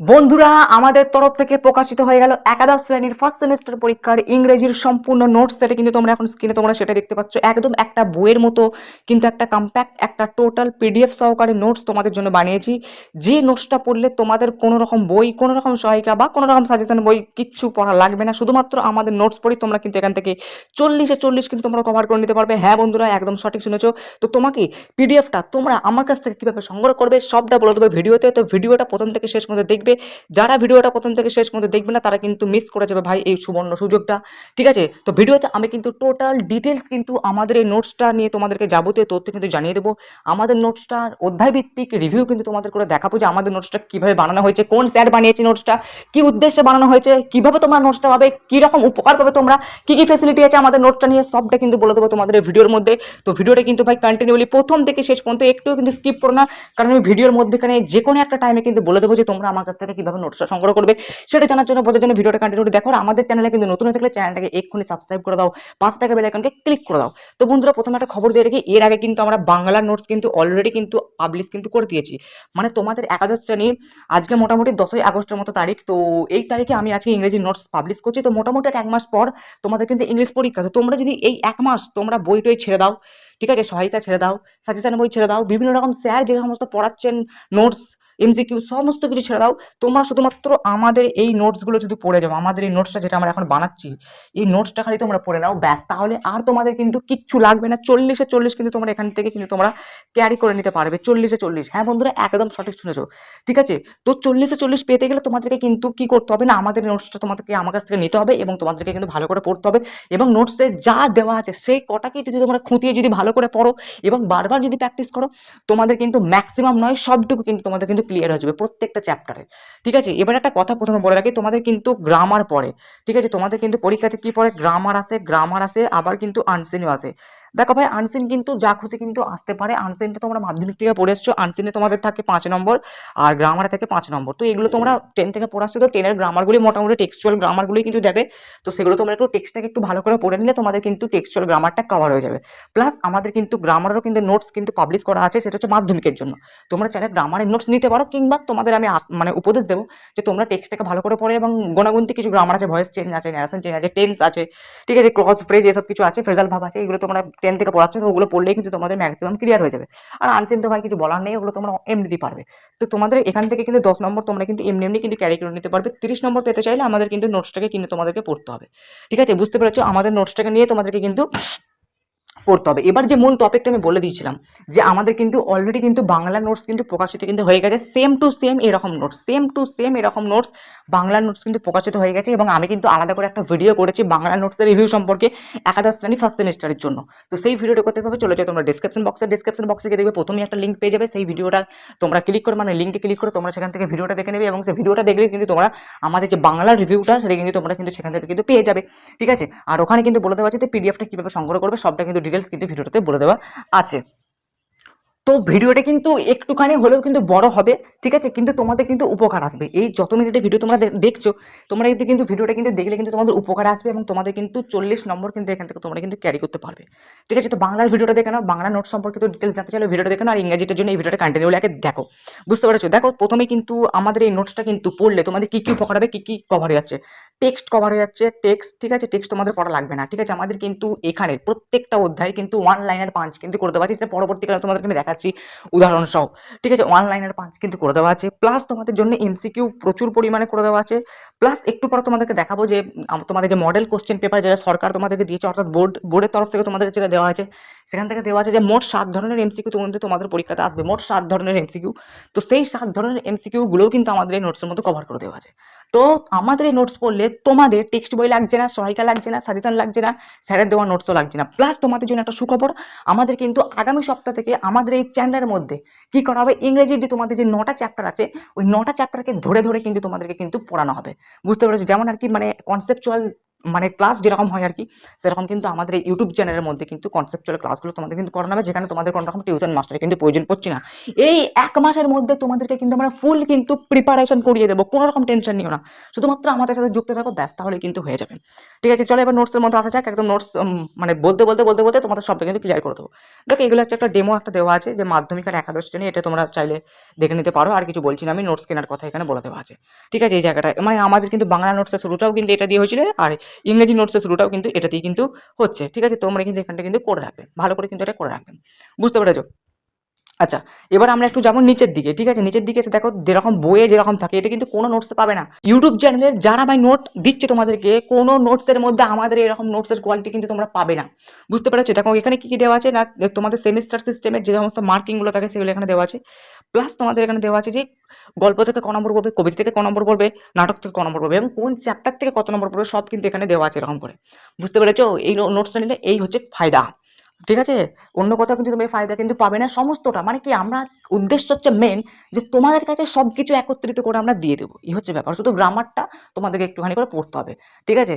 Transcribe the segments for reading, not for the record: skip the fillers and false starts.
বন্ধুরা, আমাদের তরফ থেকে প্রকাশিত হয়ে গেল একাদশ শ্রেণীর ফার্স্ট সেমিস্টার পরীক্ষার ইংরেজির সম্পূর্ণ নোটস। সেটা কিন্তু তোমরা এখন স্ক্রিনে তোমরা সেটা দেখতে পাচ্ছ। একদম একটা বইয়ের মতো কিন্তু একটা কম্প্যাক্ট একটা টোটাল পিডিএফ সহকারে নোটস তোমাদের জন্য বানিয়েছি। যে নোটসটা পড়লে তোমাদের কোনো রকম বই, কোনো রকম সহায়িকা বা কোনো রকম সাজেশন বই কিচ্ছু পড়া লাগবে না। শুধুমাত্র আমাদের নোটস পড়ি তোমরা কিন্তু এখান থেকে 40-এ 40 কিন্তু তোমরা কভার করে নিতে পারবে। হ্যাঁ বন্ধুরা, একদম সঠিক শুনেছো। তো তোমাকে পিডিএফটা তোমরা আমার কাছ থেকে কিভাবে সংগ্রহ করবে সবটা বলে দেবে ভিডিওতে। তো ভিডিওটা প্রথম থেকে শেষ পর্যন্ত দেখবে। যারা ভিডিওটা প্রথম থেকে শেষ পর্যন্ত দেখবে না তারা কিন্তু মিস করে যাবে ভাই এই সুবর্ণ সুযোগটা। ঠিক আছে, তো ভিডিওতে আমি কিন্তু টোটাল ডিটেলস কিন্তু আমাদের এই নোটসটা নিয়ে তোমাদেরকে যাবতীয় তথ্য কিন্তু জানিয়ে দেবো। আমাদের নোটসটার অধ্যায় ভিত্তিক রিভিউ কিন্তু তোমাদের করে দেখাবো যে আমাদের নোটসটা কিভাবে বানানো হয়েছে, কোন স্যার বানিয়েছে নোটসটা, কি উদ্দেশ্যে বানানো হয়েছে, কিভাবে তোমরা নোটসটা পাবে, কি রকম উপকার পাবে তোমরা, কি কি ফেসিলিটি আছে আমাদের নোটসটা নিয়ে, সবটা কিন্তু বলে দেবো তোমাদের এই ভিডিওর মধ্যে। তো ভিডিওটা কিন্তু ভাই কন্টিনিউলি প্রথম থেকে শেষ পর্যন্ত একটু কিন্তু স্কিপ করো না, কারণ আমি ভিডিওর মধ্যেখানে যে কোনো একটা টাইমে কিন্তু বলে দেবো যে তোমরা আমার কাছ থেকে কিভাবে নোটসটা সংগ্রহ করবে। সেটা জানার জন্য বোঝার জন্য ভিডিওটা কন্টিনিউ দেখো। আর আমাদের চ্যানেলে কিন্তু নতুন হয়ে থাকলে চ্যানেলটাকে এক্ষুনি সাবস্ক্রাইব করে দাও, পাঁচ টাকা বেল আইকনকে ক্লিক করে দাও। তো বন্ধুরা, প্রথমে একটা খবর দিয়ে রাখি, এর আগে কিন্তু আমরা বাংলার নোটস কিন্তু অলরেডি কিন্তু পাবলিশ কিন্তু করে দিয়েছি। মানে তোমাদের একাদশ শ্রেণীর আজকে মোটামুটি 10ই আগস্টের মতো তারিখ। তো এই তারিখে আমি আজকে ইংরেজি নোটস পাবলিশ করছি। তো মোটামুটি এক মাস পর তোমাদের কিন্তু ইংলিশ পরীক্ষা। তো তোমরা যদি এই এক মাস তোমরা বই টই ছেড়ে দাও, ঠিক আছে, সহায়িকা ছেড়ে দাও, সাজেশন বই ছেড়ে দাও, বিভিন্ন রকম স্যার যে সমস্ত পড়াচ্ছেন নোটস, এমসিকিউ সমস্ত কিছু ছেড়ে দাও, তোমরা শুধুমাত্র আমাদের এই নোটসগুলো যদি পড়ে যাও, আমাদের এই নোটসটা যেটা আমরা এখন বানাচ্ছি এই নোটসটা খালি তোমরা পড়ে নাও ব্যাস, তাহলে আর তোমাদের কিন্তু কিচ্ছু লাগবে না। 40-এ 40 কিন্তু তোমরা এখান থেকে কিন্তু তোমরা ক্যারি করে নিতে পারবে। 40-এ 40, হ্যাঁ বন্ধুরা, একদম সঠিক শুনেছো। ঠিক আছে, তো 40-এ 40 পেতে গেলে তোমাদেরকে কিন্তু কি করতে হবে না, আমাদের নোটসটা তোমাদেরকে আমার কাছ থেকে নিতে হবে এবং তোমাদেরকে কিন্তু ভালো করে পড়তে হবে। এবং নোটসে যা দেওয়া আছে সেই কটাকে যদি তোমরা খুঁটিয়ে যদি ভালো করে পড়ো এবং বারবার যদি প্র্যাকটিস করো, তোমাদের কিন্তু ম্যাক্সিমাম নয় সবটুকু কিন্তু তোমাদের কিন্তু ক্লিয়ার হয়ে যাবে প্রত্যেকটা চ্যাপ্টারে। ঠিক আছে, এবার একটা কথা প্রথমে বলে রাখি, তোমাদের কিন্তু গ্রামার পড়ে। ঠিক আছে, তোমাদের কিন্তু পরীক্ষাতে কি পড়ে, গ্রামার আসে আবার কিন্তু আনসিনও আসে। দেখো ভাই, আনসিন কিন্তু যা খুশি কিন্তু আসতে পারে। আনসিনটা তোমরা মাধ্যমিক থেকে পড়ে এসছো, আনসিনে তোমাদের থাকে 5 নম্বর আর গ্রামারে থাকে 5 নম্বর। তো এগুলো তোমরা 10 থেকে পড়ে আসছো, তো 10-এর গ্রামারগুলি মোটামুটি টেক্সচুয়াল গ্রামারগুলি কিন্তু যাবে। তো সেগুলো তোমরা একটু টেক্সটটাকে একটু ভালো করে পড়ে নিলে তোমাদের কিন্তু টেক্সচুয়াল গ্রামারটা কভার হয়ে যাবে। প্লাস আমাদের কিন্তু গ্রামারেরও কিন্তু নোটস কিন্তু পাবলিশ করা আছে, সেটা হচ্ছে মাধ্যমিকের জন্য। তোমরা চাইলে গ্রামারের নোটস নিতে পারো, কিংবা তোমাদের আমি মানে উপদেশ দেবো যে তোমরা টেক্সটটাকে ভালো করে পড়ে এবং গুণাগুনতি কিছু গ্রামার আছে, ভয়েস চেঞ্জ আছে, ন্যারেশন চেঞ্জ আছে, টেন্স আছে, ঠিক আছে, ক্রস ফ্রেজ এসব কিছু আছে, ফ্রেজাল ভাব আছে, এগুলো তোমরা 10 থেকে পড়াচ্ছ, তো ওগুলো পড়লেই কিন্তু তোমাদের ম্যাক্সিমাম ক্লিয়ার হয়ে যাবে। আর আনসিন তো ভাই কিছু বলার নেই, ওগুলো তোমরা এমনিতেই পারবে। তো তোমাদের এখান থেকে কিন্তু 10 নম্বর তোমরা কিন্তু এমনি এমনি কিন্তু ক্যারি করে নিতে পারবে। 30 নম্বর পেতে চাইলে আমাদের কিন্তু নোটসটাকে কিন্তু তোমাদেরকে পড়তে হবে। ঠিক আছে, বুঝতে পেরেছো, আমাদের নোটসটাকে নিয়ে তোমাদেরকে কিন্তু পড়তে হবে। এবার যে মূল টপিকটা আমি বলে দিয়েছিলাম যে আমাদের কিন্তু অলরেডি কিন্তু বাংলা নোটস কিন্তু প্রকাশিত কিন্তু হয়ে গেছে, সেম টু সেম এরকম নোটস, সেম টু সেম এরকম নোটস বাংলা নোটস কিন্তু প্রকাশিত হয়ে গেছে। এবং আমি কিন্তু আলাদা করে একটা ভিডিও করেছি বাংলা নোটসের রিভিউ সম্পর্কে একাদশ শ্রেণী ফার্স্ট সেমিস্টারের জন্য। তো সেই ভিডিওটা করতে হবে, চলে যাও তোমরা ডিসক্রিপশন বক্সে গিয়ে দেখবে প্রথমেই একটা লিঙ্ক পেয়ে যাবে। সেই ভিডিওটা তোমরা ক্লিক করে, মানে লিঙ্কে ক্লিক করে তোমরা সেখান থেকে ভিডিওটা দেখে নেবে এবং সেই ভিডিওটা দেখলে কিন্তু তোমরা আমাদের যে বাংলা রিভিউটা সেটা কিন্তু তোমরা কিন্তু সেখান থেকে কিন্তু পেয়ে যাবে। ঠিক আছে, আর ওখানে কিন্তু বলে দেওয়া আছে যে পিডিএফটা কীভাবে সংগ্রহ করবে, সবটা কিন্তু ডিটেলস কিন্তু ভিডিওটাতে বলে দেওয়া আছে। তো ভিডিওটা কিন্তু একটুখানি হলেও কিন্তু বড় হবে, ঠিক আছে, কিন্তু তোমাদের কিন্তু উপকার আসবে। এই যত মিনিটের ভিডিও তোমরা দেখছো, তোমরা কিন্তু ভিডিওটা কিন্তু দেখলে কিন্তু তোমাদের উপকার আসবে এবং তোমাদের কিন্তু 40 নম্বর কিন্তু এখান থেকে তোমরা কিন্তু ক্যারি করতে পারবে। ঠিক আছে, তো বাংলার ভিডিওটা দেখে নাও, বাংলা নোট সম্পর্কে তো ডিটেলস জানতে চাইলে ভিডিওটা দেখে নাও, আর ইংরেজিটার জন্য এই ভিডিওটা কন্টিনিউ আগে দেখো। বুঝতে পেরেছো, দেখো প্রথমে কিন্তু আমাদের এই নোটসটা কিন্তু পড়লে তোমাদের কি কি উপকার হবে, কি কি কভার হয়ে যাচ্ছে। টেক্সট কভার হয়ে যাচ্ছে, টেক্সট, ঠিক আছে, টেক্সট তোমাদের পড়া লাগবে না। ঠিক আছে, আমাদের কিন্তু এখানে প্রত্যেকটা অধ্যায় কিন্তু 1 লাইনের পাঞ্চ কিন্তু করে দেওয়া আছে, যেটা পরবর্তীকালে তোমাদেরকে আমি দেখাচ্ছি উদাহরণ সহ। ঠিক আছে, 1 লাইনের পাঞ্চ কিন্তু করে দেওয়া আছে, প্লাস তোমাদের জন্য এমসিকিউ প্রচুর পরিমাণে করে দেওয়া আছে। প্লাস একটু পরে তোমাদেরকে দেখাবো যে তোমাদের যে মডেল কোশ্চেন পেপার যেটা সরকার তোমাদেরকে দিয়েছে, অর্থাৎ বোর্ডের তরফ থেকে তোমাদের যেটা দেওয়া আছে, সেখান থেকে দেওয়া আছে যে মোট 7 ধরনের এমসিকিউ তোমাদের পরীক্ষাতে আসবে, মোট 7 ধরনের এমসিকিউ। তো সেই 7 ধরনের এমসিকিউ গুলোও কিন্তু আমাদের এই নোটসের মধ্যে কভার করে দেওয়া আছে। তো আমাদের এই নোটস পড়লে তোমাদের টেক্সট বই লাগছে না, সহায়িকা লাগছে না, সাজেশন লাগছে না, স্যারের দেওয়া নোটসও লাগছে না। প্লাস তোমাদের জন্য একটা সুখবর, আমাদের কিন্তু আগামী সপ্তাহ থেকে আমাদের এই চ্যানেলের মধ্যে কি করা হবে, ইংরেজির যে তোমাদের যে 9টা চ্যাপ্টার আছে, ওই 9টা চ্যাপ্টারকে ধরে ধরে কিন্তু তোমাদেরকে কিন্তু পড়ানো হবে। বুঝতে পেরেছো, যেমন আর কি মানে কনসেপচুয়াল মানে ক্লাস যেরকম হয় আর কি, সেরকম কিন্তু আমাদের এই ইউটিউব চ্যানেলের মধ্যে কিন্তু কনসেপচুয়াল ক্লাসগুলো তোমাদের কিন্তু করানো হবে, যেখানে তোমাদের কোনো রকম টিউশন মাস্টারের কিন্তু প্রয়োজন পড়ছে না। এই 1 মাসের মধ্যে তোমাদেরকে কিন্তু আমরা ফুল কিন্তু প্রিপারেশন করিয়ে দেবো, কোনো রকম টেনশন নিও না, শুধুমাত্র আমাদের সাথে যুক্ত থাকো, ব্যাস, তাহলে কিন্তু হয়ে যাবে। ঠিক আছে, চলো এবার নোটসের মধ্যে আসা যাক। একদম নোটস মানে বলতে বলতে বলতে বলতে তোমাদের সবটা কিন্তু ক্লিয়ার করে দেবো। দেখো এগুলো হচ্ছে একটা ডেমো একটা দেওয়া আছে, যে মাধ্যমিক আর একাদশ শ্রেণী, এটা তোমরা চাইলে দেখে নিতে পারো, আর কিছু বলছি না আমি, নোটস কেনার কথা এখানে বলে দেওয়া আছে। ঠিক আছে, এই জায়গাটা মানে আমাদের কিন্তু বাংলা নোটসের শুরুটাও কিন্তু এটা দিয়ে হয়েছিল, আর ইংরেজি নোটসের শুরুটাও কিন্তু এটা দিয়ে কিন্তু হচ্ছে। ঠিক আছে, তোমরা কিন্তু এখানটা কিন্তু করে রাখবে, ভালো করে কিন্তু এটা করে রাখবেন, বুঝতে পেরেছো? আচ্ছা, এবার আমরা একটু যাবো নিচের দিকে। ঠিক আছে, নিচের দিকে এসে দেখো যেরকম বইয়ে যেরকম থাকে এটা কিন্তু কোনো নোটসে পাবে না। ইউটিউব চ্যানেলের যারা ভাই নোট দিচ্ছে তোমাদেরকে, কোনো নোটসের মধ্যে আমাদের এরকম নোটসের কোয়ালিটি কিন্তু তোমরা পাবে না, বুঝতে পেরেছো? দেখো এখানে কি কি দেওয়া আছে না, তোমাদের সেমিস্টার সিস্টেমের যে সমস্ত মার্কিংগুলো থাকে সেগুলো এখানে দেওয়া আছে, প্লাস তোমাদের এখানে দেওয়া আছে যে গল্প থেকে ক নম্বর পড়বে, কবিতা থেকে ক নম্বর পড়বে, নাটক থেকে ক নম্বর পড়বে, এবং কোন চ্যাপ্টার থেকে কত নম্বর পড়বে সব কিন্তু এখানে দেওয়া আছে এরকম করে, বুঝতে পেরেছো? এই নোটসটা নিলে এই হচ্ছে ফায়দা। ঠিক আছে, অন্য কোথাও কিন্তু তুমি এই ফায়দা কিন্তু পাবে না সমস্তটা, মানে কি আমরা উদ্দেশ্য হচ্ছে মেন যে তোমাদের কাছে সব কিছু একত্রিত করে আমরা দিয়ে দেবো, এই হচ্ছে ব্যাপার। শুধু গ্রামারটা তোমাদেরকে একটুখানি করে পড়তে হবে, ঠিক আছে,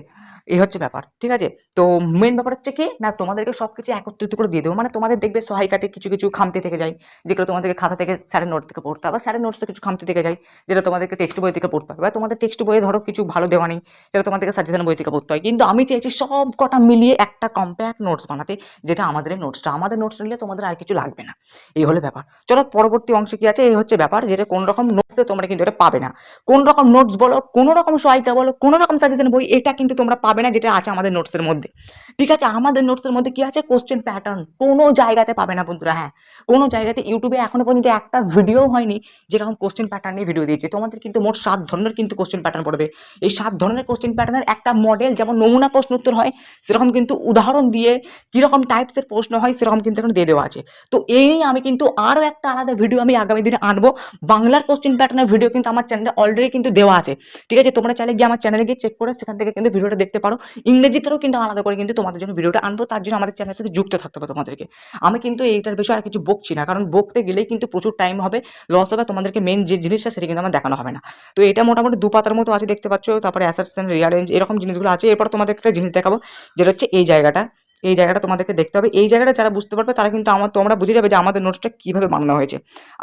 এই হচ্ছে ব্যাপার। ঠিক আছে, তো মেন ব্যাপার হচ্ছে কি না, তোমাদেরকে সব কিছু একত্রিত করে দিয়ে দেবো, মানে তোমাদের দেখবে সহায়িকাতে কিছু কিছু খামতি থেকে যায়, যেগুলো তোমাদেরকে খাতা থেকে স্যারের নোট থেকে পড়তে হবে, বা স্যারের নোটস থেকে কিছু খামতি থেকে যায় যেটা তোমাদেরকে টেক্সট বই থেকে পড়তে হবে, বা তোমাদের টেক্সট বইয়ে ধরো কিছু ভালো দেওয়া নেই, যেটা তোমাদেরকে সাজেশন বই থেকে পড়তে হয়। কিন্তু আমি চেয়েছি সব কটা মিলিয়ে একটা কম্প্যাক্ট নোটস বানাতে, যেটা আমাদের নোটসটা, আমাদের নোটস নিলে তোমাদের আর কিছু লাগবে না, এই হলো ব্যাপার। চলো পরবর্তী অংশ কি আছে, এই হচ্ছে ব্যাপার, যেটা কোন রকম নোটসে তোমরা কিন্তু এটা পাবে না, কোন রকম নোটস বলো, কোন রকম সহায়িকা বলো, কোন রকম সাজেশন বই, এটা কিন্তু তোমরা পাবে না যেটা আছে আমাদের নোটসের মধ্যে। ঠিক আছে, আমাদের নোটসের মধ্যে কি আছে, কোশ্চেন প্যাটার্ন কোনো জায়গাতে পাবে না বন্ধুরা। হ্যাঁ, কোনো জায়গাতে ইউটিউবে এখনো পর্যন্ত একটা ভিডিও হয়নি যেরকম কোশ্চেন প্যাটার্ন নিয়ে ভিডিও দিয়েছে। তোমাদের কিন্তু মোট 7 ধরনের কিন্তু কোশ্চেন প্যাটার্ন পড়বে। এই 7 ধরনের কোশ্চেন প্যাটার্নের একটা মডেল, যেমন নমুনা প্রশ্ন উত্তর হয় সেরকম কিন্তু উদাহরণ দিয়ে কিরকম টাইপসের প্রশ্ন হয় সেরকম কিন্তু এখন দিয়ে দেওয়া আছে। তো এই নিয়ে আমি কিন্তু আরও একটা আলাদা ভিডিও আমি আগামী দিনে আনবো। বাংলার কোশ্চেন প্যাটার্নের ভিডিও কিন্তু আমার চ্যানেলে অলরেডি কিন্তু দেওয়া আছে। ঠিক আছে, তোমরা চাইলে গিয়ে আমার চ্যানেলে গিয়ে চেক করে সেখান থেকে কিন্তু ভিডিওটা দেখতে পারো। ইংরেজিতেও কিন্তু আলাদা করে কিন্তু তোমাদের জন্য ভিডিওটা আনবো, তার জন্য আমাদের চ্যানেলের সাথে যুক্ত থাকতে হবে তোমাদেরকে। আমি কিন্তু এইটার বিষয়ে আর কিছু বকছি না, কারণ বকতে গেলেই কিন্তু প্রচুর টাইম হবে, লস হবে, তোমাদেরকে মেন যে জিনিসটা সেটা কিন্তু আমার দেখানো হবে না। তো এটা মোটামুটি 2 পাতার মতো আছে দেখতে পাচ্ছ, তারপরে অ্যাসারশন, রিয়ারেঞ্জ, এরকম জিনিসগুলো আছে। এরপর তোমাদের একটা জিনিস দেখাবো, যেটা হচ্ছে এই জায়গাটা। এই জায়গাটা তোমাদেরকে দেখতে হবে, এই জায়গাটা যারা বুঝতে পারবে তারা কিন্তু তোমরা বুঝে যাবে যে আমাদের নোটসটা কিভাবে বানানো হয়েছে,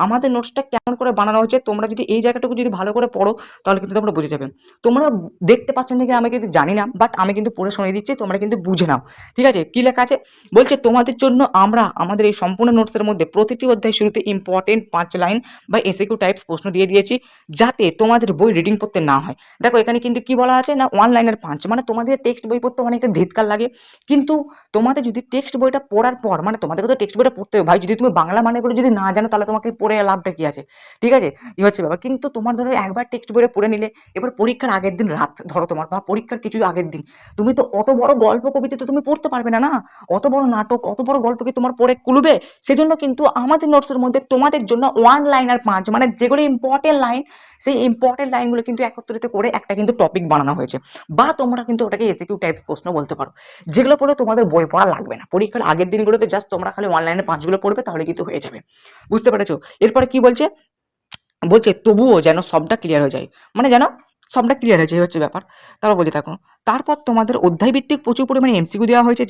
আমাদের নোটসটা কেমন করে বানানো হয়েছে। তোমরা যদি এই জায়গাটুকু যদি ভালো করে পড়ো তাহলে কিন্তু তোমরা বুঝে যাবে। তোমরা দেখতে পাচ্ছ নাকি আমি কিন্তু জানি না, বাট আমি কিন্তু পড়ে শুনিয়ে দিচ্ছি, তোমরা কিন্তু বুঝে নাও। ঠিক আছে, কি লেখা আছে বলছে, তোমাদের জন্য আমরা আমাদের এই সম্পূর্ণ নোটসের মধ্যে প্রতিটি অধ্যায় শুরুতে ইম্পর্টেন্ট 5 লাইন বা এসএকিউ টাইপস প্রশ্ন দিয়ে দিয়েছি, যাতে তোমাদের বই রিডিং পড়তে না হয়। দেখো এখানে কিন্তু কি বলা আছে না, 1 লাইনের 5, মানে তোমাদের টেক্সট বই পড়তে অনেকটা ধিৎকার লাগে, কিন্তু তোমাদের যদি টেক্সট বইটা পড়ার পর, মানে তোমাদেরকে তো টেক্সট বইটা পড়তে হবে ভাই, যদি তুমি বাংলা মানেগুলো যদি না জানো তাহলে তোমাকে পড়ে লাভটা কি আছে? ঠিক আছে, এই হচ্ছে ব্যাপার। কিন্তু তোমার ধরো একবার টেক্সট বইটা পড়ে নিলে, এবার পরীক্ষার আগের দিন রাত ধরো তোমার, বা পরীক্ষার কিছু আগের দিন, তুমি তো অত বড় গল্প কবিতা তো তুমি পড়তে পারবে না, না অত বড় নাটক, অত বড় গল্প কি তোমার পড়ে কুলবে? সেজন্য কিন্তু আমাদের নোটসের মধ্যে তোমাদের জন্য 1 লাইন আর 5, মানে যেগুলো ইম্পর্টেন্ট লাইন, সেই ইম্পর্টেন্ট লাইনগুলো কিন্তু একত্রিত করে একটা কিন্তু টপিক বানানো হয়েছে, বা তোমরা কিন্তু ওটাকে এসিকিউ টাইপস প্রশ্ন বলতে পারো, যেগুলো পড়ে তোমাদের বই পড়া লাগবে না। পরীক্ষার আগের দিনগুলোতে জাস্ট তোমরা খালি 1 লাইনে 5 গুলো পড়বে, তাহলে কিন্তু হয়ে যাবে, বুঝতে পেরেছো? এরপরে কি বলছে, বলছে তবুও যেন সবটা ক্লিয়ার হয়ে যায়, মানে যেন সবটা ক্লিয়ার হয়েছে, এই হচ্ছে ব্যাপার। তারপর বলছে দেখো, তারপর তোমাদের অধ্যায় ভিত্তিক প্রচুর পরিমাণে এমসিকিউ দেওয়া হয়েছে,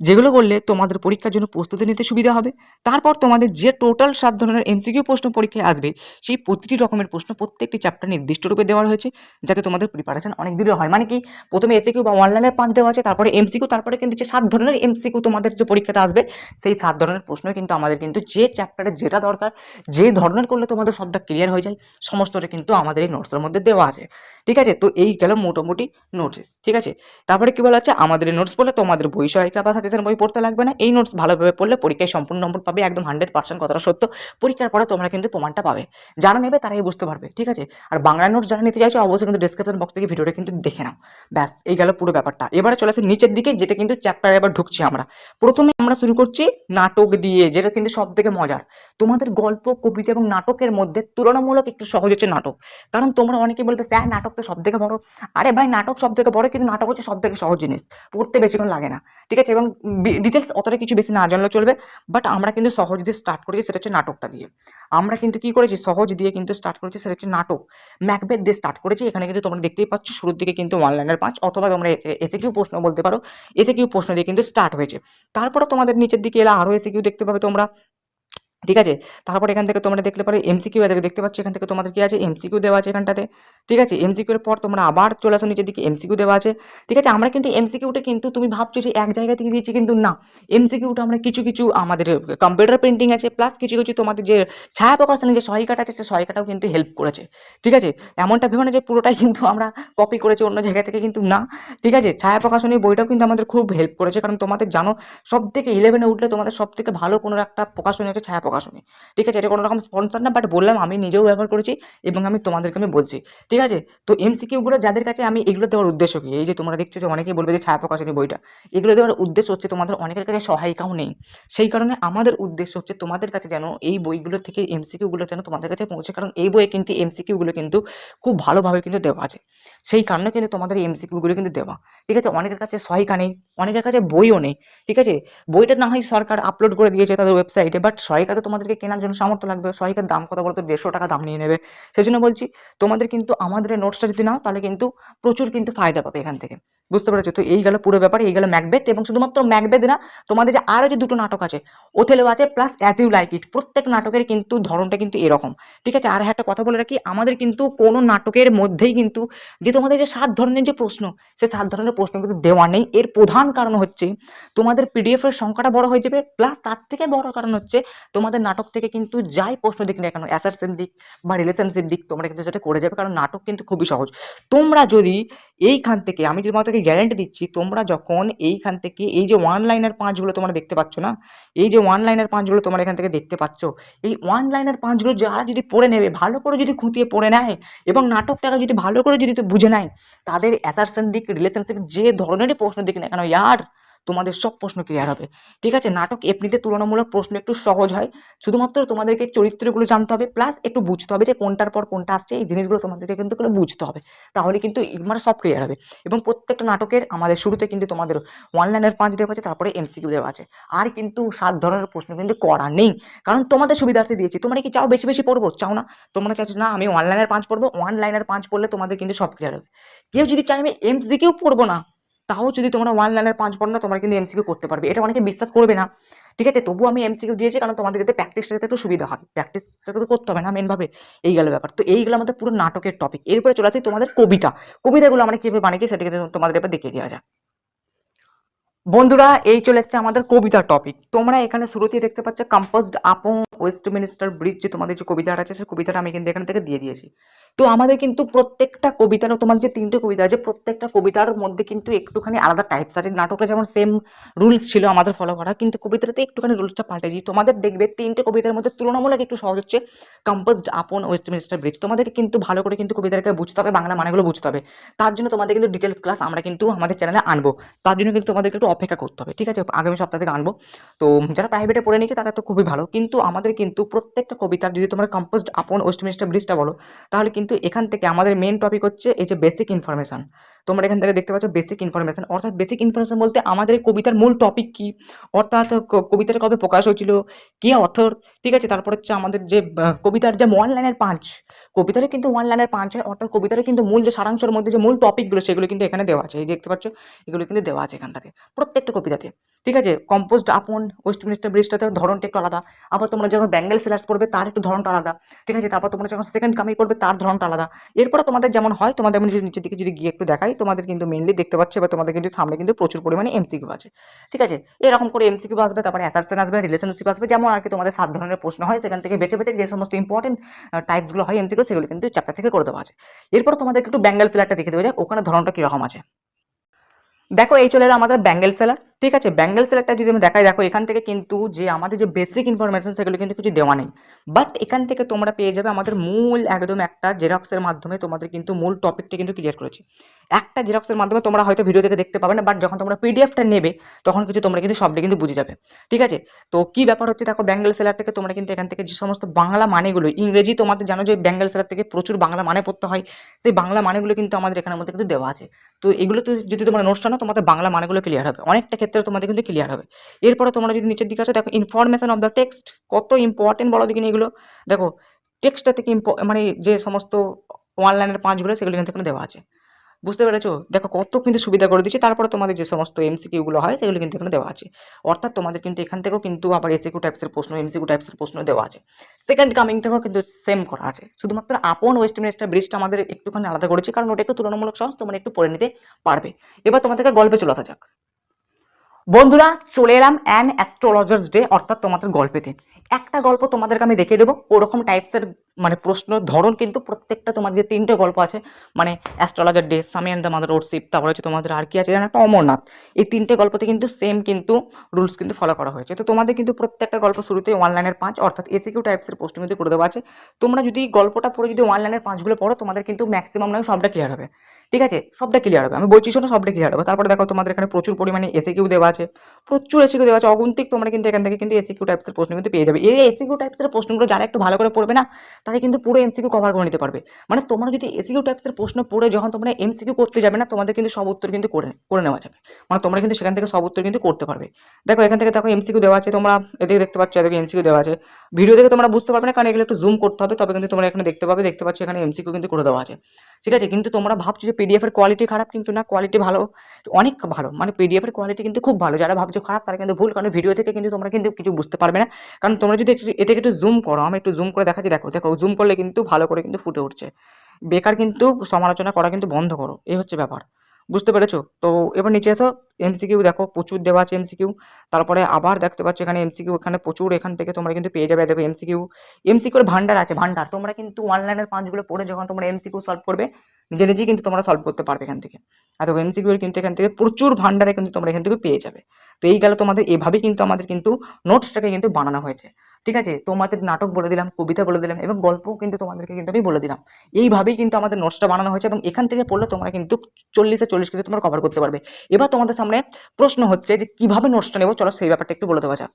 যেগুলো করলে তোমাদের পরীক্ষার জন্য প্রস্তুতি নিতে সুবিধা হবে। তারপর তোমাদের যে টোটাল 7 ধরনের এমসিকিউ প্রশ্ন পরীক্ষায় আসবে, সেই প্রতিটি রকমের প্রশ্ন প্রত্যেকটি চ্যাপ্টার নির্দিষ্ট রূপে দেওয়া হয়েছে, যাতে তোমাদের প্রিপারেশন অনেক দূরে হয়। মানে কি, প্রথমে এসিকিউ বা 1 লাইনের 5 দেওয়া আছে, তারপরে এমসিকিউ, তারপরে কিন্তু যে 7 ধরনের এমসিকিউ তোমাদের যে পরীক্ষাতে আসবে, সেই 7 ধরনের প্রশ্ন কিন্তু আমাদের কিন্তু যে চ্যাপ্টারে যেটা দরকার, যে ধরনের করলে তোমাদের সবটা ক্লিয়ার হয়ে যায়, সমস্তটা কিন্তু আমাদের এই নোটসের মধ্যে দেওয়া আছে। ঠিক আছে, তো এই গেল মোটামুটি নোটস। ঠিক আছে, তারপরে কি বলা আছে, আমাদের এই নোটস পড়লে তোমাদের বই সহায়িকা বা সাজেশন বই পড়তে লাগবে না। এই নোটস ভালোভাবে পড়লে পরীক্ষায় সম্পূর্ণ নম্বর পাবে, একদম 100% কথাটা সত্য। পরীক্ষার পরে তোমরা কিন্তু প্রমাণটা পাবে, যারা নেবে তারাই বুঝতে পারবে। ঠিক আছে, আর বাংলা নোটস যারা নিতে চাইছো অবশ্যই কিন্তু ডিসক্রিপশন বক্স থেকে ভিডিওটা কিন্তু দেখে নাও। ব্যাস, এই গেল পুরো ব্যাপারটা। এবারে চলে আসে নিচের দিকে, যেটা কিন্তু চ্যাপ্টারে এবার ঢুকছি আমরা। প্রথমে আমরা শুরু করছি নাটক দিয়ে, যেটা কিন্তু সব থেকে মজার। তোমাদের গল্প, কবিতা এবং নাটকের মধ্যে তুলনামূলক একটু সহজ হচ্ছে নাটক, কারণ তোমরা অনেকে বলবে স্যার নাটক তো সব থেকে বড়। আরে ভাই, নাটক সব থেকে বড়, কিন্তু কিন্তু নাটক হচ্ছে সব থেকে সহজ জিনিস, পড়তে বেশিক্ষণ লাগে না, ঠিক আছে। এবং ডিটেলস অতটা কিছু বেশি না জানলেও চলবে, বাট আমরা কিন্তু সহজ দিয়ে স্টার্ট করেছি, সেটা হচ্ছে নাটকটা দিয়ে। আমরা কিন্তু কি করেছি, সহজ দিয়ে কিন্তু স্টার্ট করেছি, সেটা হচ্ছে নাটক ম্যাকবেথ দিয়ে স্টার্ট করেছি। এখানে কিন্তু তোমরা দেখতেই পাচ্ছ শুরুর দিকে কিন্তু ওয়ান লাইনার 5, অথবা তোমরা এসে কিউ প্রশ্ন বলতে পারো, এসে কিউ প্রশ্ন দিয়ে কিন্তু স্টার্ট হয়েছে। তারপরে তোমাদের নিচের দিকে এলে আরও এসে কিউ দেখতে পাবে তোমরা, ঠিক আছে। তারপর এখান থেকে তোমরা দেখতে পারো এমসিকিউ, এটাকে দেখতে পাচ্ছ এখান থেকে তোমাদের কি আছে, এমসিকিউ দেওয়া আছে এখানটাতে, ঠিক আছে। এমসিকিউ এর পর তোমরা আবার চলে আসো নিচের দিকে, এমসিকিউ দেওয়া আছে, ঠিক আছে। আমরা কিন্তু এমসিকিউটা কিন্তু তুমি ভাবছো যে এক জায়গা থেকে দিয়েছি, কিন্তু না, এমসিকিউটা আমরা কিছু কিছু আমাদের কম্পিউটার প্রিন্টিং আছে, প্লাস কিছু কিছু তোমাদের যে ছায়া প্রকাশনের যে সহায়িকাটা আছে, সে সহায়িকাটাও কিন্তু হেল্প করেছে, ঠিক আছে। এমনটা ভেবে না যে পুরোটাই কিন্তু আমরা কপি করেছি অন্য জায়গা থেকে, কিন্তু না, ঠিক আছে। ছায়া প্রকাশনী বইটাও কিন্তু আমাদের খুব হেল্প করেছে, কারণ তোমাদের জানো সব থেকে 11-এ উঠলে তোমাদের সব থেকে ভালো কোনো একটা প্রকাশনী হচ্ছে ছায়া প্রকাশনী, ঠিক আছে। এটা কোনো রকম স্পন্সর না, বাট বললাম আমি নিজেও ব্যবহার করেছি এবং আমি তোমাদেরকে আমি বলছি, ঠিক আছে। তো এমসিকিউগুলো যাদের কাছে আমি এগুলো দেওয়ার উদ্দেশ্য কি, এই যে তোমরা দেখছো যে অনেকেই বলবে যে ছায়া প্রকাশনী বইটা, এগুলো দেওয়ার উদ্দেশ্য হচ্ছে তোমাদের অনেকের কাছে সহায়িকাও নেই, সেই কারণে আমাদের উদ্দেশ্য হচ্ছে তোমাদের কাছে যেন এই বইগুলো থেকে এমসিকিউগুলো যেন তোমাদের কাছে পৌঁছে, কারণ এই বইয়ে কিন্তু এমসিকিউগুলো কিন্তু খুব ভালোভাবে কিন্তু দেওয়া আছে, সেই কারণে কিন্তু তোমাদের এই এমসিকিউগুলো কিন্তু দেওয়া, ঠিক আছে। অনেকের কাছে সহায়িকা নেই, অনেকের কাছে বইও নেই, ঠিক আছে। বইটা না হয় সরকার আপলোড করে দিয়েছে তাদের ওয়েবসাইটে, বাট সহায়িকা তো তোমাদেরকে কেনার জন্য সামর্থ্য লাগবে। সহায়িকার দাম কত বলতো, 150 টাকা দাম নিয়ে নেবে। সেই জন্য বলছি তোমাদের কিন্তু আমাদের এই নোটসটা যদি নাও, তাহলে কিন্তু প্রচুর কিন্তু ফায়দা পাবে এখান থেকে, বুঝতে পেরেছো। তো এই গেল পুরো ব্যাপার, এই গেল ম্যাকবেথ। এবং শুধুমাত্র ম্যাকবেথ না, তোমাদের যে আরও যে দুটো নাটক আছে, ওথেলো আছে, plus as you like it, প্রত্যেক নাটকের কিন্তু ধরনটা কিন্তু এরকম, ঠিক আছে। আর একটা কথা বলে রাখি, আমাদের কিন্তু কোনো নাটকের মধ্যেই কিন্তু যে তোমাদের যে 7 ধরনের যে প্রশ্ন, সে 7 ধরনের প্রশ্ন কিন্তু দেওয়া নেই। এর প্রধান কারণ হচ্ছে তোমাদের পিডিএফ এর সংখ্যাটা বড় হয়ে যাবে, প্লাস তার থেকে বড় কারণ হচ্ছে তোমাদের নাটক থেকে কিন্তু যাই প্রশ্ন দিক না কেন, অ্যাসারশন দিক বা রিলেশনশিপ দিক, তোমরা কিন্তু সেটা করে যাবে, কারণ নাটক কিন্তু খুবই সহজ। তোমরা যদি এইখান থেকে, আমি তোমাদেরকে গ্যারান্টি দিচ্ছি, তোমরা যখন এইখান থেকে এই যে ওয়ান লাইনার পাঁচগুলো তোমরা দেখতে পাচ্ছ না, এই যে ওয়ান লাইনার পাঁচগুলো তোমরা এখান থেকে দেখতে পাচ্ছ, এই ওয়ান লাইনার পাঁচগুলো যারা যদি পড়ে নেবে, ভালো করে যদি খুঁটিয়ে পড়ে নেয় এবং নাটকটাকে যদি ভালো করে যদি বুঝে নেয়, তাদের অ্যাসারশন দিক, রিলেশনশিপ যে ধরনেরই প্রশ্ন দিক না কেন ইয়ার, তোমাদের সব প্রশ্ন ক্লিয়ার হবে, ঠিক আছে। নাটক এমনিতে তুলনামূলক প্রশ্ন একটু সহজ হয়, শুধুমাত্র তোমাদেরকে চরিত্রগুলো জানতে হবে, প্লাস একটু বুঝতে হবে যে কোনটার পর কোনটা আসছে, এই জিনিসগুলো তোমাদেরকে কিন্তু করে বুঝতে হবে, তাহলে কিন্তু মানে সব ক্লিয়ার হবে। এবং প্রত্যেকটা নাটকের আমাদের শুরুতে কিন্তু তোমাদের ওয়ান লাইনের 5 দেওয়া আছে, তারপরে এমসিকিউ দেওয়া আছে, আর কিন্তু 7 ধরনের প্রশ্ন কিন্তু করা নেই, কারণ তোমাদের সুবিধার্থে দিয়েছি। তোমরা কি চাও বেশি বেশি পড়বো, চাও না, তোমরা চাচ্ছ না আমি ওয়ান লাইনের 5 পড়বো, ওয়ান লাইনের 5 পড়লে তোমাদের কিন্তু সব ক্লিয়ার হবে। কেউ যদি চায় আমি এমসিকিউ পড়বো না, তাও যদি তোমরা ওয়ান লাইনের 5 পড়ো না, তোমরা কিন্তু এমসিকিউ করতে পারবে। এটা অনেকে বিশ্বাস করবে না, ঠিক আছে, তবুও আমি এমসিকিউ দিয়েছি, কারণ তোমাদের যাতে প্র্যাকটিসটা যাতে একটু সুবিধা হয়, প্র্যাকটিসটা তো করতে হবে না মেনভাবে। এই গেল ব্যাপার। তো এইগুলো আমাদের পুরো নাটকের টপিক। এরপরে চলে আসি তোমাদের কবিতা, কবিতাগুলো আমরা কীভাবে বানিয়েছি সেটাকে তোমাদের এবার দেখিয়ে দেওয়া যায়। বন্ধুরা, এই চলে এসছে আমাদের কবিতার টপিক। তোমরা এখানে শুরুতেই দেখতে পাচ্ছ কম্পোজড আপন ওয়েস্টমিনিস্টার ব্রিজ, যে তোমাদের যে কবিতাটা আছে, সেই কবিতাটা আমি কিন্তু এখান থেকে দিয়ে দিয়েছি। তো আমাদের কিন্তু প্রত্যেকটা কবিতারও, তোমার যে 3টে কবিতা আছে, প্রত্যেকটা কবিতার মধ্যে কিন্তু একটুখানি আলাদা টাইপস আছে। নাটকটা যেমন সেম রুলস ছিল আমাদের ফলো করা, কিন্তু কবিতাতে একটুখানি রুলসটা পাল্টেছি। তোমাদের দেখবে 3টে কবিতার মধ্যে তুলনামূলক একটু সহজ হচ্ছে কম্পোজড আপন ওয়েস্টমিনিস্টার ব্রিজ। তোমাদের কিন্তু ভালো করে কিন্তু কবিতাটাকে বুঝতে হবে, বাংলা মানেগুলো বুঝতে হবে। তার জন্য তোমাদের কিন্তু ডিটেলস ক্লাস আমরা কিন্তু আমাদের চ্যানেলে আনবো, তার জন্য কিন্তু তোমাদেরকে একটু অপেক্ষা করতে হবে, ঠিক আছে। আগামী সপ্তাহ থেকে আনবো। তো যারা প্রাইভেটে পড়ে নিচ্ছে তারা তো খুবই ভালো, কিন্তু আমাদের কিন্তু প্রত্যেকটা কবিতার যদি তোমরা কম্পোজড আপন ওয়েস্টমিনিস্টার ব্রিজটা বলো, তাহলে কিন্তু এখান থেকে আমাদের মেন টপিক হচ্ছে এই যে বেসিক ইনফরমেশন। তোমরা এখান থেকে দেখতে পাচ্ছ বেসিক ইনফরমেশন, অর্থাৎ বেসিক ইনফরমেশন বলতে আমাদের এই কবিতার মূল টপিক কি, অর্থাৎ কবিতাটা কবে প্রকাশ হয়েছিল, কে অথর, ঠিক আছে। তারপর হচ্ছে আমাদের যে কবিতার যে ওয়ান লাইনের 5, কবিতারও কিন্তু ওয়ান লাইনের 5 হয়, অর্থাৎ কবিতারও কিন্তু মূল যে সারাংশের মধ্যে যে মূল টপিকগুলো, সেগুলো কিন্তু এখানে দেওয়া আছে। এই দেখতে পাচ্ছ, এগুলো কিন্তু দেওয়া আছে এখানটাতে প্রত্যেকটা কবিতাতে, ঠিক আছে। কম্পোজড আপন ওয়েস্টমিনিস্টার ব্রিজটাতে ধরনটা একটু আলাদা। আবার তোমরা যখন ব্যাঙ্গেল সেলার্স পড়বে, তার একটু ধরনটা আলাদা, ঠিক আছে। তারপর তোমরা যখন সেকেন্ড কামিং করবে, তার ধরনটা আলাদা। এরপরে তোমাদের যেমন হয়, তোমাদের আমি যদি নিচের দিকে যদি গিয়ে একটু দেখাই, তোমাদের কিন্তু মেনলি দেখতে পাচ্ছ, এবার তোমাদের কিন্তু সামনে কিন্তু প্রচুর পরিমাণে এমসিকিউ আছে, ঠিক আছে। এরকম করে এমসিকিউ আসবে, তারপরে অ্যাসারশন আসবে, রিলেশনশিপ আসবে, যেমন আর কি তোমাদের 7 ধরনের প্রশ্ন হয়, সেখান থেকে বেছে বেছে যে সমস্ত ইম্পর্টেন্ট টাইপসগুলো হয় এমসিকিউ, সেগুলো কিন্তু চ্যাপ্টার থেকে করে দেওয়া আছে। এরপর তোমাদের একটু ব্যাঙ্গেল সেলারটা দেখে দেওয়া যাক, ওখানে ধরনটা কীরকম আছে। দেখো, এই চলে এলো আমাদের ব্যাঙ্গেল সেলার, ঠিক আছে, ব্যাঙ্গেল সিলেক্টটা যদি আমি দেখাই, দেখো এখান থেকে কিন্তু যে আমাদের যে বেসিক ইনফরমেশন সেগুলো কিন্তু কিছু দেওয়া নেই, বাট এখান থেকে তোমরা পেয়ে যাবে আমাদের মূল একদম একটা জেরক্সের মাধ্যমে তোমাদের কিন্তু মূল টপিকটা কিন্তু ক্লিয়ার করেছি। একটা জেরক্সের মাধ্যমে তোমরা হয়তো ভিডিও থেকে দেখতে পাবে না, বাট যখন তোমরা পিডিএফটা নেবে তখন কিন্তু তোমরা কিন্তু সবটা কিন্তু বুঝে যাবে। ঠিক আছে, তো কি ব্যাপার হচ্ছে, দেখো ব্যাঙ্গেল সেলার থেকে তোমরা কিন্তু এখান থেকে যে সমস্ত বাংলা মানেগুলো, ইংরেজি তোমাদের জানো যে ব্যাঙ্গেল সেলার থেকে প্রচুর বাংলা মানে পড়তে হয়, সেই বাংলা মানেগুলো কিন্তু আমাদের এখানের মধ্যে কিন্তু দেওয়া আছে। তো এগুলো তো যদি তোমরা নোটস টানো তোমাদের বাংলা মানেগুলো ক্লিয়ার হবে, অনেকটা ক্ষেত্রে তোমাদের কিন্তু ক্লিয়ার হবে। এরপরে তোমরা যদি নিচের দিকে আসো, দেখো ইনফরমেশন অফ দ্য টেক্সট, কত ইম্পর্টেন্ট বলো দেখিনি এগুলো। দেখো টেক্সটটা থেকে মানে যে সমস্ত ওয়ান লাইনের পাঁচগুলো সেগুলো কিন্তু এখানে দেওয়া আছে, বুঝতে পেরেছো? দেখো কত কিন্তু সুবিধা করে দিচ্ছে। তারপরে তোমাদের যে সমস্ত এমসিকিউগুলো হয় সেগুলো কিন্তু এখানে দেওয়া আছে, অর্থাৎ তোমাদের কিন্তু এখান থেকেও কিন্তু আবার এসিকিউ টাইপসের প্রশ্ন, এমসিকিউ টাইপসের প্রশ্ন দেওয়া আছে। সেকেন্ড কামিং থেকেও কিন্তু সেম করা আছে, শুধুমাত্র আপন ওয়েস্টমিনিস্টার ব্রিজটা আমাদের একটুখানি আলাদা করেছি, কারণ ওটা একটু তুলনামূলক সহজ, তোমরা একটু পড়ে নিতে পারবে। এবার তোমাদেরকে গল্পে চলে আসা যাক। বন্ধুরা চলে এলাম অ্যান অ্যাস্ট্রোলজার্স ডে, অর্থাৎ তোমাদের গল্পেতে। একটা গল্প তোমাদেরকে আমি দেখিয়ে দেবো, ওরকম টাইপসের মানে প্রশ্ন ধরন কিন্তু প্রত্যেকটা, তোমার যে তিনটে গল্প আছে মানে astrologer day, Swami and the mother worship, তারপরে হচ্ছে তোমাদের আর কি আছে জানো একটা অমরনাথ, এই তিনটে গল্পতে কিন্তু সেম কিন্তু রুলস কিন্তু ফলো করা হয়েছে। তো তোমাদের কিন্তু প্রত্যেকটা গল্প শুরুতে ওয়ান লাইনের পাঁচ, অর্থাৎ এসিকিউ টাইপসের প্রশ্ন কিন্তু করে দেওয়া আছে। তোমরা যদি গল্পটা পড়ে যদি ওয়ান লাইনের পাঁচগুলো পড়ো, তোমাদের কিন্তু ম্যাক্সিমাম নয় সবটা ক্লিয়ার হবে। ঠিক আছে, সবটা ক্লিয়ার হবে, আমি বলছি শোনো, সবটা ক্লিয়ার হবে। তারপরে দেখো তোমাদের এখানে প্রচুর পরিমাণে এসিকিউ দেওয়া আছে, প্রচুর এসিকিউ দেওয়া আছে অগুন্তিক, তোমরা কিন্তু এখান থেকে কিন্তু এসিকিউ টাইপসের প্রশ্ন কিন্তু পেয়ে যাবে। এই এসিকিউ টাইপসের প্রশ্নগুলো যারা একটু ভালো করে পড়বে না, তারা কিন্তু পুরো এমসিকিউ কভার করে নিতে পারবে। মানে তোমরা যদি এসিকিউ টাইপসের প্রশ্ন পড়ে যখন তোমরা এমসিকিউ করতে যাবে না, তোমাদের কিন্তু সব উত্তর কিন্তু করে করে নেওয়া যাবে, মানে তোমরা কিন্তু সেখান থেকে সব উত্তর কিন্তু করতে পারবে। দেখো এখান থেকে দেখো এমসিকিউ দেওয়া আছে, তোমরা এদিকে দেখতে পাচ্ছ, এদিকে এমসিকিউ দেওয়া আছে। ভিডিও দেখে তোমরা বুঝতে পারবে না, কারণ এগুলো একটু জুম করতে হবে, তবে কিন্তু তোমরা এখানে দেখতে পাবে, দেখতে পাচ্ছ এখানে এমসিকিউ কিন্তু করে দেওয়া আছে। ঠিক আছে, কিন্তু তোমরা ভাবছো যে পিডিএফ এর কোয়ালিটি খারাপ, কিন্তু না, কোয়ালিটি ভালো, অনেক ভালো, মানে পিডিএফ এর কোয়ালিটি কিন্তু খুব ভালো। যারা ভাবছো খারাপ তারা কিন্তু ভুল, কারণ ভিডিও থেকে কিন্তু তোমরা কিন্তু কিছু বুঝতে পারবে না। কারণ তোমরা যদি এটাকে একটু জুম করো, আমি একটু জুম করে দেখাচ্ছি, দেখো দেখো জুম করলে কিন্তু ভালো করে কিন্তু ফুটে উঠছে। বেকার কিন্তু সমালোচনা করা কিন্তু বন্ধ করো, এই হচ্ছে ব্যাপার, বুঝতে পেরেছো? তো এবার নিচে এসো, এমসিকিউ দেখো প্রচুর দেওয়া আছে এমসিকিউ। তারপরে আবার দেখতে পাচ্ছ এখানে এমসিকিউ, এখানে প্রচুর, এখান থেকে তোমরা কিন্তু পেয়ে যাবে। দেখো এমসিকিউ, এমসিকিউর ভান্ডার আছে, ভান্ডার। তোমরা কিন্তু অনলাইনের পাঁচগুলো পড়ে যখন তোমরা এমসিকিউ সলভ করবে, নিজে নিজেই কিন্তু তোমরা সলভ করতে পারবে এখান থেকে। আর দেখো এমসিকিউ কিন্তু এখান থেকে প্রচুর ভান্ডারে কিন্তু তোমরা এখান থেকে পেয়ে যাবে। তো এই গেল তোমাদের, এভাবে কিন্তু আমাদের কিন্তু নোটসটাকে কিন্তু বানানো হয়েছে। ঠিক আছে, তোমাদের নাটক বলে দিলাম, কবিতা বলে দিলাম, এবং গল্পও কিন্তু তোমাদেরকে কিন্তু আমি বলে দিলাম। এইভাবেই কিন্তু আমাদের নোটসটা বানানো হয়েছে, এবং এখান থেকে পড়লে তোমরা কিন্তু 40-40 কিন্তু তোমরা কভার করতে পারবে। এবার তোমাদের সামনে প্রশ্ন হচ্ছে যে কিভাবে নোটসটা নেবো, চলো সেই ব্যাপারটা একটু বলে দেওয়া যাক।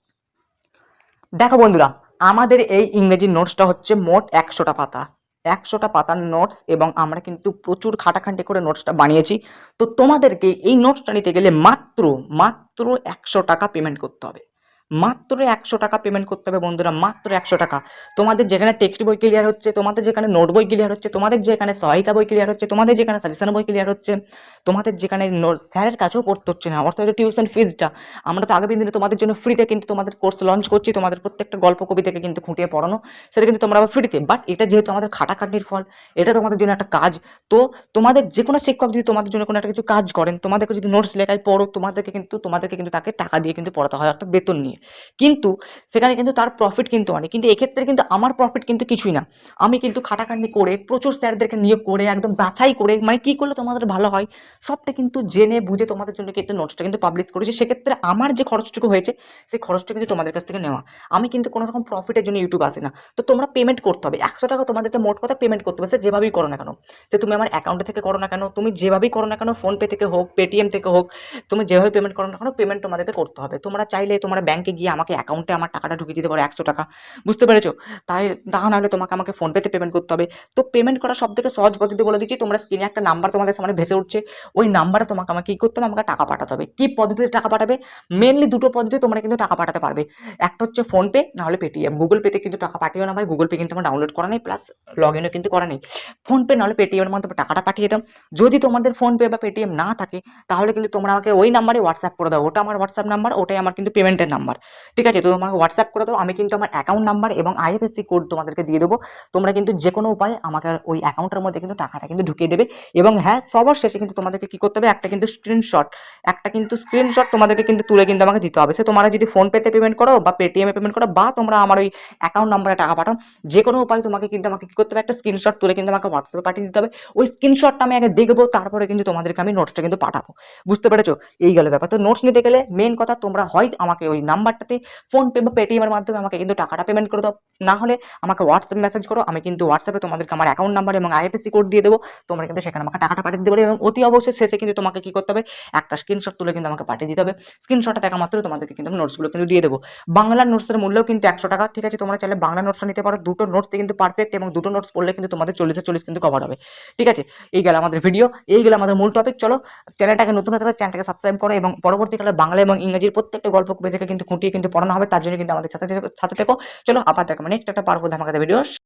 দেখো বন্ধুরা, আমাদের এই ইংরেজি নোটসটা হচ্ছে মোট 100টা পাতা, 100টা পাতার নোটস, এবং আমরা কিন্তু প্রচুর খাটাখাটি করে নোটসটা বানিয়েছি। তো তোমাদেরকে এই নোটসটা নিতে গেলে মাত্র মাত্র 100 টাকা পেমেন্ট করতে হবে, মাত্র 100 টাকা পেমেন্ট করতে হবে বন্ধুরা, মাত্র 100 টাকা। তোমাদের যেখানে টেক্সট বই ক্লিয়ার হচ্ছে, তোমাদের যেখানে নোট বই ক্লিয়ার হচ্ছে, তোমাদের যেখানে সহায়িকা বই ক্লিয়ার হচ্ছে, তোমাদের যেখানে সাজেশন বই ক্লিয়ার হচ্ছে, তোমাদের যেখানে স্যারের কাছেও পড়তে হচ্ছে না, অর্থাৎ টিউশন ফিজটা আমরা তো আগামী দিনে তোমাদের জন্য ফ্রিতে কিন্তু তোমাদের কোর্স লঞ্চ করছি, তোমাদের প্রত্যেকটা গল্প কবিতাকে কিন্তু খুঁটিয়ে পড়ানো, সেটা কিন্তু তোমরা আবার ফ্রিতে। বাট এটা যেহেতু আমাদের খাটাখাটির ফল, এটা তোমাদের জন্য একটা কাজ। তো তোমাদের যে কোনো শিক্ষক যদি তোমাদের জন্য কোনো একটা কিছু কাজ করেন, তোমাদেরকে যদি নোটস লেখায় পড়ো, তোমাদেরকে কিন্তু তাকে টাকা দিয়ে কিন্তু পড়াতে হয়, অর্থাৎ বেতন নিয়ে। কিন্তু সেখানে কিন্তু তার প্রফিট কিন্তু অনেক, কিন্তু এক্ষেত্রে কিন্তু আমার প্রফিট কিন্তু কিছুই না। আমি কিন্তু খাটাখাটনি করে প্রচুর স্যারদেরকে নিয়োগ করে একদম বাছাই করে, মানে কী করলে তোমাদের ভালো হয় সবটা কিন্তু জেনে বুঝে তোমাদের জন্য কিন্তু নোটসটা কিন্তু পাবলিশ করেছি। সেক্ষেত্রে আমার যে খরচটুকু হয়েছে, সেই খরচটা কিন্তু তোমাদের কাছ থেকে নেওয়া। আমি কিন্তু কোনো রকম প্রফিটের জন্য ইউটিউব আসে না। তো তোমরা পেমেন্ট করতে হবে 100 টাকা, তোমাদেরকে মোট কথা পেমেন্ট করতে হবে, সে যেভাবেই করো না কেন, সে তুমি আমার অ্যাকাউন্টে থেকে করো না কেন, তুমি যেভাবেই করো না কেন, ফোনপে থেকে হোক, পেটিএম থেকে হোক, তুমি যেভাবে পেমেন্ট করো না কেন, পেমেন্ট তোমাদেরকে করতে হবে। তোমরা চাইলে তোমরা ব্যাংকে গিয়ে আমাকে অ্যাকাউন্টে আমার টাকাটা ঢুকিয়ে দিতে পারো 100 টাকা, বুঝতে পেরেছো? তাই তা নাহলে তোমাকে আমাকে ফোনপেতে পেমেন্ট করতে হবে। তো পেমেন্ট করার সব থেকে সহজ পদ্ধতি বলে দিচ্ছি, তোমরা স্ক্রিনে একটা নাম্বার তোমাদের সামনে ভেসে উঠছে, ওই নাম্বারে তোমাকে আমাকে কী করতে হবে, আমাকে টাকা পাঠাতে হবে। কী পদ্ধতিতে টাকা পাঠাবে? মেনলি দুটো পদ্ধতি তোমরা কিন্তু টাকা পাঠাতে পারবে, একটা হচ্ছে ফোনপে, নাহলে পেটিএম। গুগল পেতে কিন্তু টাকা পাঠিও না ভাই, গুগল পে কিন্তু আমার ডাউনলোড করা নেই, প্লাস লগ ইনও কিন্তু করা নেই। ফোনপে নাহলে পেটিএমের মাধ্যমে টাকাটা পাঠিয়ে দাও। যদি তোমাদের ফোনপে বা পেটিএম না থাকে, তাহলে কিন্তু তোমরা আমাকে ওই নাম্বারে হোয়াটসঅ্যাপ করে দাও, ওটা আমার হোয়াটসঅ্যাপ নাম্বার, ওটাই আমার কিন্তু পেমেন্টের নাম্বার। নাম্বার। ঠিক আছে, তো তোমাকে হোয়াটসঅ্যাপ করে দাও, আমি কিন্তু আমার অ্যাকাউন্ট নাম্বার এবং আইএফএসসি কোড তোমাদেরকে দিয়ে দেবো। তোমরা কিন্তু যে কোনো উপায়ে আমাকে ওই অ্যাকাউন্টের মধ্যে কিন্তু টাকাটা কিন্তু ঢুকিয়ে দেবে। এবং হ্যাঁ, সবার শেষে কিন্তু তোমাদেরকে কি করতে হবে, একটা স্ক্রিনশট তোমাদেরকে কিন্তু তুলে কিন্তু আমাকে দিতে হবে। সে তোমরা যদি ফোনপেতে পেমেন্ট করো বা পেটিএমে পেমেন্ট করো বা তোমরা আমার ওই অ্যাকাউন্ট নাম্বারে টাকা পাঠাও, যে কোনো উপায় তোমাকে কিন্তু আমাকে কি করতে হবে, একটা স্ক্রিনশট তুলে কিন্তু আমাকে হোয়াটসঅ্যাপে পাঠিয়ে দিতে হবে। ওই স্ক্রিনশটটা আমি আগে দেখবো, তারপরে কিন্তু তোমাদেরকে আমি নোটসটা কিন্তু পাঠাবো। বুঝতে পেরেছো? এই গেল ব্যাপার। তো নোটস নিতে গেলে মেন কথা, তোমরা হয় আমাকে ওই নাম্বারটাতে ফোনপে বা পেটিএমের মাধ্যমে আমাকে কিন্তু টাকাটা পেমেন্ট করে দাও, না হলে আমাকে হোয়াটসঅ্যাপ মেসেজ করো, আমি কিন্তু হোয়াটসঅ্যাপে তোমাদেরকে আমার অ্যাকাউন্ট নাম্বার এবং আইএফএসসি কোড দিয়ে দেবো। তোমরা কিন্তু সেখানে আমাকে টাকাটা পাঠিয়ে দিতে পারো এবং অতি অবশ্যই শেষে কিন্তু তোমাকে কি করতে হবে, একটা স্ক্রিনশট তুলে কিন্তু আমাকে পাঠিয়ে দিতে হবে। স্ক্রিনশটটা দেখা মাত্র তোমাদেরকে কিন্তু আমি নোটসগুলো কিন্তু দিয়ে দেবো। বাংলা নোটসের মূল্য কিন্তু 100 টাকা। ঠিক আছে, তোমরা চাইলে বাংলা নোটসটা নিতে পারো, দুটো নোটস কিন্তু পারফেক্ট এবং দুটো নোটস পড়লে কিন্তু তোমাদের 40-40 কিন্তু কভার হবে। ঠিক আছে, এই গেল আমাদের ভিডিও, এই গেল আমাদের মূল টপিক। চলো, চ্যানেলটাকে নতুন হতে হবে, চ্যানেলটাকে সাবস্ক্রাইব করো এবং পরবর্তীকালে বাংলা এবং ইংরেজির প্রত্যেকটা গল্প থেকে কিন্তু খুঁটিয়ে কিন্তু পড়ানো হবে, তার জন্য কিন্তু আমাদের সাথে সাথে থেকো। চলো, আবার দেখো নেক্সট একটা পারবো ধামাকাতে ভিডিও।